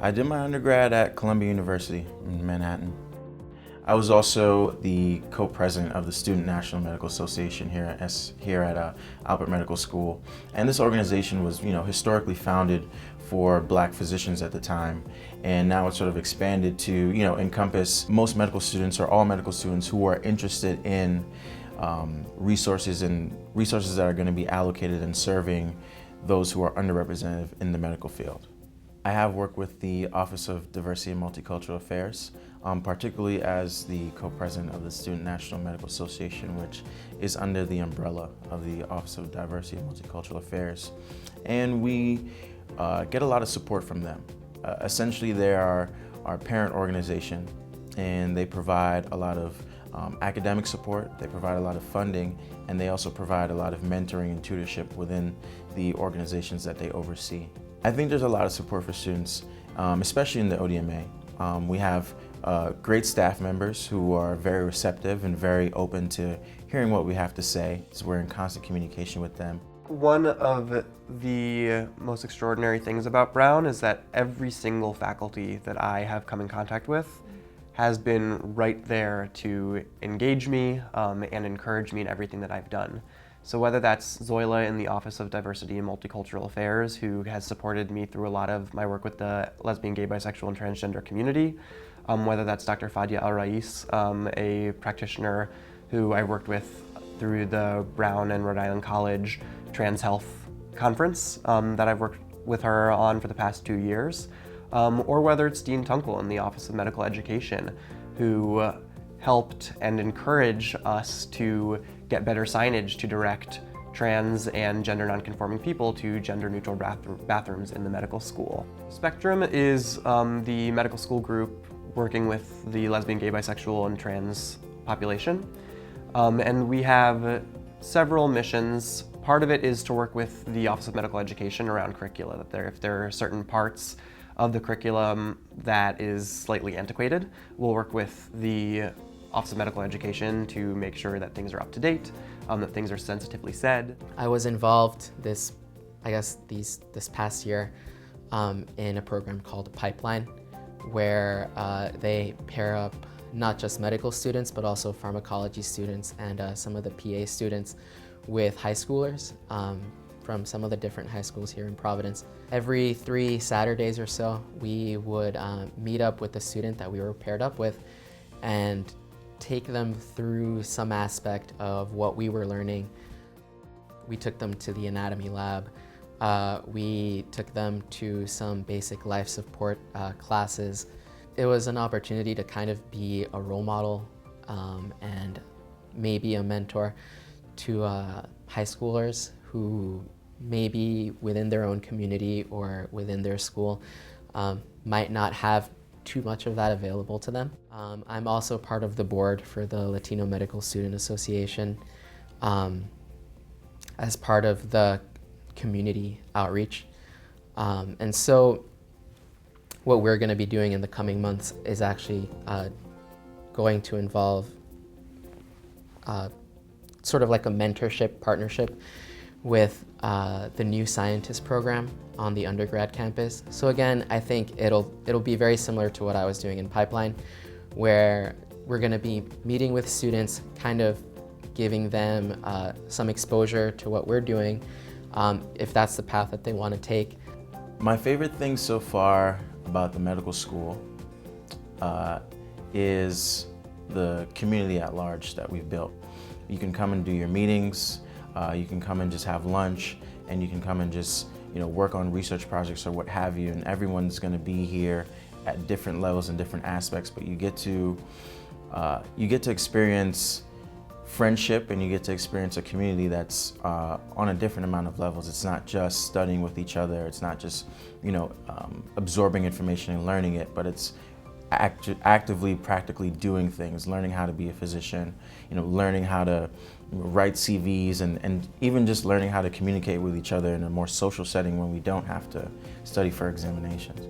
I did my undergrad at Columbia University in Manhattan. I was also the co-president of the Student National Medical Association here at Albert Medical School. And this organization was, historically founded for Black physicians at the time. And now it's sort of expanded to, encompass most medical students or all medical students who are interested in resources that are going to be allocated in serving those who are underrepresented in the medical field. I have worked with the Office of Diversity and Multicultural Affairs, particularly as the co-president of the Student National Medical Association, which is under the umbrella of the Office of Diversity and Multicultural Affairs. And we get a lot of support from them. Essentially, they are our parent organization, and they provide a lot of academic support, they provide a lot of funding, and they also provide a lot of mentoring and tutorship within the organizations that they oversee. I think there's a lot of support for students, especially in the ODMA. We have great staff members who are very receptive and very open to hearing what we have to say, so we're in constant communication with them. One of the most extraordinary things about Brown is that every single faculty that I have come in contact with has been right there to engage me and encourage me in everything that I've done. So whether that's Zoila in the Office of Diversity and Multicultural Affairs, who has supported me through a lot of my work with the lesbian, gay, bisexual, and transgender community, whether that's Dr. Fadia Al-Rais, a practitioner who I worked with through the Brown and Rhode Island College Trans Health Conference that I've worked with her on for the past 2 years, or whether it's Dean Tunkel in the Office of Medical Education, who helped and encouraged us to get better signage to direct trans and gender nonconforming people to gender-neutral bathrooms in the medical school. Spectrum is the medical school group working with the lesbian, gay, bisexual, and trans population. And we have several missions. Part of it is to work with the Office of Medical Education around curricula, that if there are certain parts of the curriculum that is slightly antiquated, we'll work with the Office of Medical Education to make sure that things are up to date, that things are sensitively said. I was involved this past year in a program called Pipeline, where they pair up not just medical students, but also pharmacology students and some of the PA students with high schoolers from some of the different high schools here in Providence. Every 3 Saturdays or so, we would meet up with the student that we were paired up with and take them through some aspect of what we were learning. We took them to the anatomy lab. We took them to some basic life support classes. It was an opportunity to kind of be a role model and maybe a mentor to high schoolers who maybe within their own community or within their school might not have too much of that available to them. I'm also part of the board for the Latino Medical Student Association as part of the community outreach. And so what we're going to be doing in the coming months is actually going to involve sort of like a mentorship partnership with the New Scientist program on the undergrad campus. So again, I think it'll be very similar to what I was doing in Pipeline, where we're going to be meeting with students, kind of giving them some exposure to what we're doing, if that's the path that they want to take. My favorite thing so far about the medical school is the community at large that we've built. You can come and do your meetings, you can come and just have lunch, and you can come and just work on research projects or what have you, and everyone's going to be here at different levels and different aspects, but you get to experience friendship, and you get to experience a community that's on a different amount of levels. It's not just studying with each other, it's not just absorbing information and learning it, but it's actively, practically doing things, learning how to be a physician, learning how to write CVs, and even just learning how to communicate with each other in a more social setting when we don't have to study for examinations.